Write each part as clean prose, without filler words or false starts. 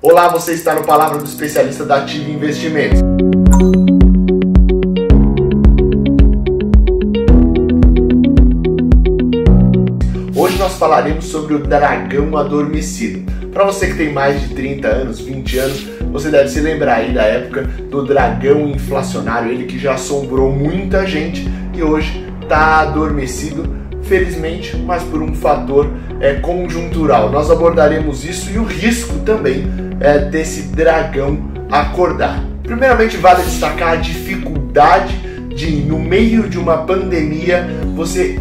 Olá, você está no Palavra do Especialista da Ativa Investimentos. Hoje nós falaremos sobre o dragão adormecido. Para você que tem mais de 30 anos, 20 anos, você deve se lembrar aí da época do dragão inflacionário, ele que já assombrou muita gente e hoje está adormecido, felizmente, mas por um fator conjuntural. Nós abordaremos isso e o risco também desse dragão acordar. Primeiramente, vale destacar a dificuldade de, no meio de uma pandemia, você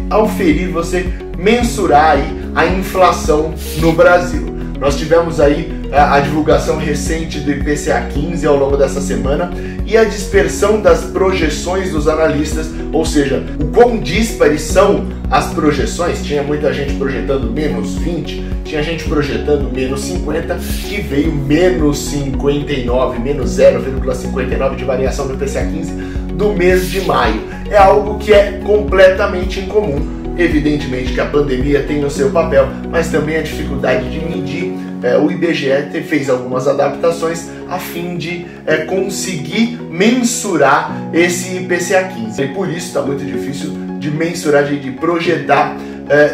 mensurar aí a inflação no Brasil. Nós tivemos aí a divulgação recente do IPCA 15 ao longo dessa semana e a dispersão das projeções dos analistas, ou seja, o quão díspares são as projeções. Tinha muita gente projetando menos 20, tinha gente projetando menos 50 e veio menos 59, menos 0,59 de variação do IPCA 15 do mês de maio. É algo que é completamente incomum. Evidentemente que a pandemia tem o seu papel, mas também a dificuldade de medir. O IBGE fez algumas adaptações a fim de conseguir mensurar esse IPCA 15. E por isso está muito difícil de mensurar, de projetar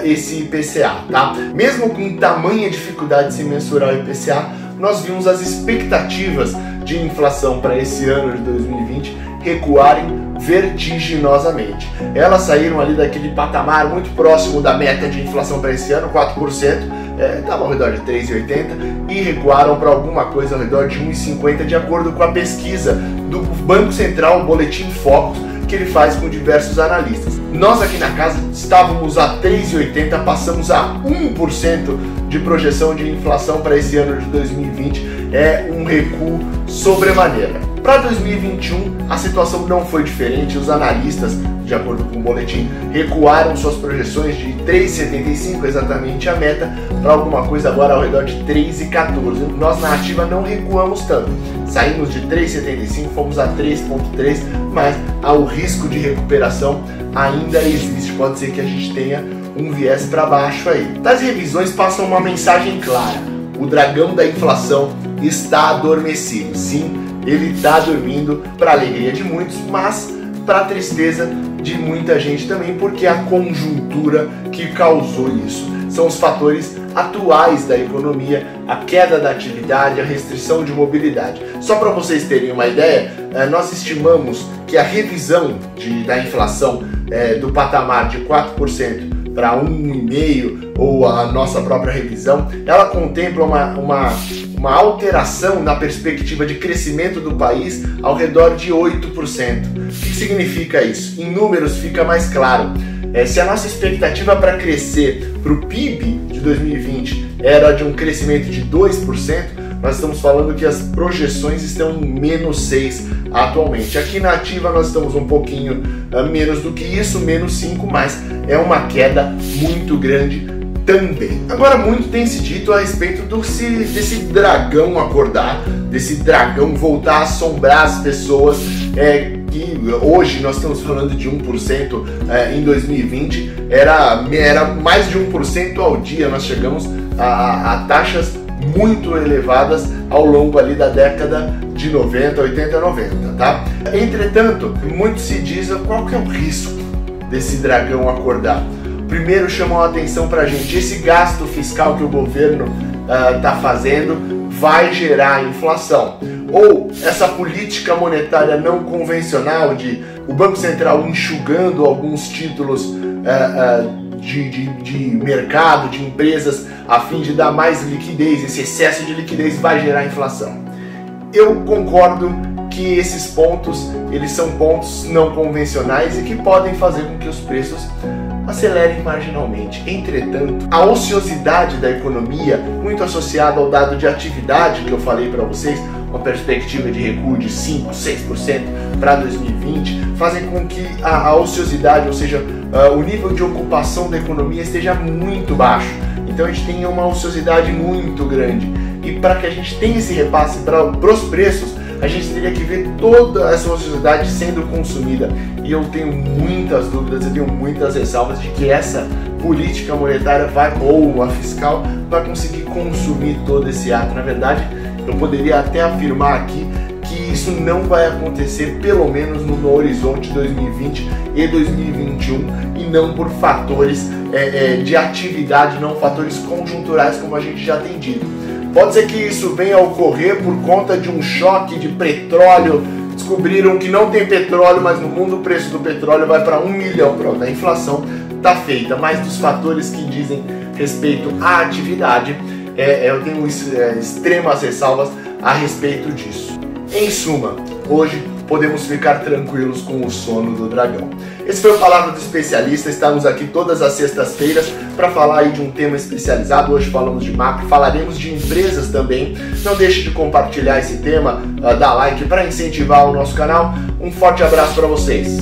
esse IPCA, tá? Mesmo com tamanha dificuldade de se mensurar o IPCA, nós vimos as expectativas de inflação para esse ano de 2020 recuarem vertiginosamente. Elas saíram ali daquele patamar muito próximo da meta de inflação para esse ano, 4%, estava ao redor de 3,80 e recuaram para alguma coisa ao redor de 1,50, de acordo com a pesquisa do Banco Central, o Boletim Focus, que ele faz com diversos analistas. Nós aqui na casa estávamos a 3,80, passamos a 1% de projeção de inflação para esse ano de 2020, é um recuo sobremaneira. Para 2021, a situação não foi diferente, os analistas, de acordo com o boletim, recuaram suas projeções de 3,75, exatamente a meta, para alguma coisa agora ao redor de 3,14. Nós na Ativa não recuamos tanto, saímos de 3,75, fomos a 3,3, mas o risco de recuperação ainda existe, pode ser que a gente tenha um viés para baixo aí. Das revisões passam uma mensagem clara: o dragão da inflação está adormecido. Sim, ele está dormindo, para a alegria de muitos, mas para a tristeza de muita gente também, porque é a conjuntura que causou isso. São os fatores atuais da economia, a queda da atividade, a restrição de mobilidade. Só para vocês terem uma ideia, nós estimamos que a revisão da inflação do patamar de 4% para 1,5%, ou a nossa própria revisão, ela contempla uma alteração na perspectiva de crescimento do país ao redor de 8%. O que significa isso? Em números fica mais claro. Se a nossa expectativa para crescer para o PIB de 2020 era de um crescimento de 2%, nós estamos falando que as projeções estão em menos 6% atualmente. Aqui na Ativa nós estamos um pouquinho menos do que isso, menos 5%, mas é uma queda muito grande também. Agora, muito tem se dito a respeito desse dragão acordar, desse dragão voltar a assombrar as pessoas, que hoje nós estamos falando de 1%, em 2020 era mais de 1% ao dia. Nós chegamos a taxas muito elevadas ao longo ali da década de 90, 80, 90, tá? Entretanto, muito se diz qual que é o risco desse dragão acordar. Primeiro, chamam a atenção pra gente: esse gasto fiscal que o governo está fazendo vai gerar inflação. Ou essa política monetária não convencional de o Banco Central enxugando alguns títulos de mercado, de empresas, a fim de dar mais liquidez, esse excesso de liquidez vai gerar inflação. Eu concordo que esses pontos, eles são pontos não convencionais e que podem fazer com que os preços acelerem marginalmente. Entretanto, a ociosidade da economia, muito associada ao dado de atividade que eu falei para vocês, uma perspectiva de recuo de 5%, 6% para 2020, fazem com que a ociosidade, ou seja, o nível de ocupação da economia esteja muito baixo. Então a gente tem uma ociosidade muito grande. E para que a gente tenha esse repasse para os preços, a gente teria que ver toda essa ociosidade sendo consumida. E eu tenho muitas dúvidas, eu tenho muitas ressalvas de que essa política monetária ou a fiscal vai conseguir consumir todo esse ato. Na verdade, Eu poderia até afirmar aqui que isso não vai acontecer, pelo menos no horizonte 2020 e 2021, e não por fatores de atividade, não fatores conjunturais como a gente já tem dito. Pode ser que isso venha a ocorrer por conta de um choque de petróleo. Descobriram que não tem petróleo, mas no mundo o preço do petróleo vai para 1 milhão. Pronto, a inflação está feita. Mas dos fatores que dizem respeito à atividade, eu tenho extremas ressalvas a respeito disso. Em suma, hoje podemos ficar tranquilos com o sono do dragão. Esse foi o Palavra do Especialista. Estamos aqui todas as sextas-feiras para falar aí de um tema especializado. Hoje falamos de macro, falaremos de empresas também. Não deixe de compartilhar esse tema, dar like para incentivar o nosso canal. Um forte abraço para vocês.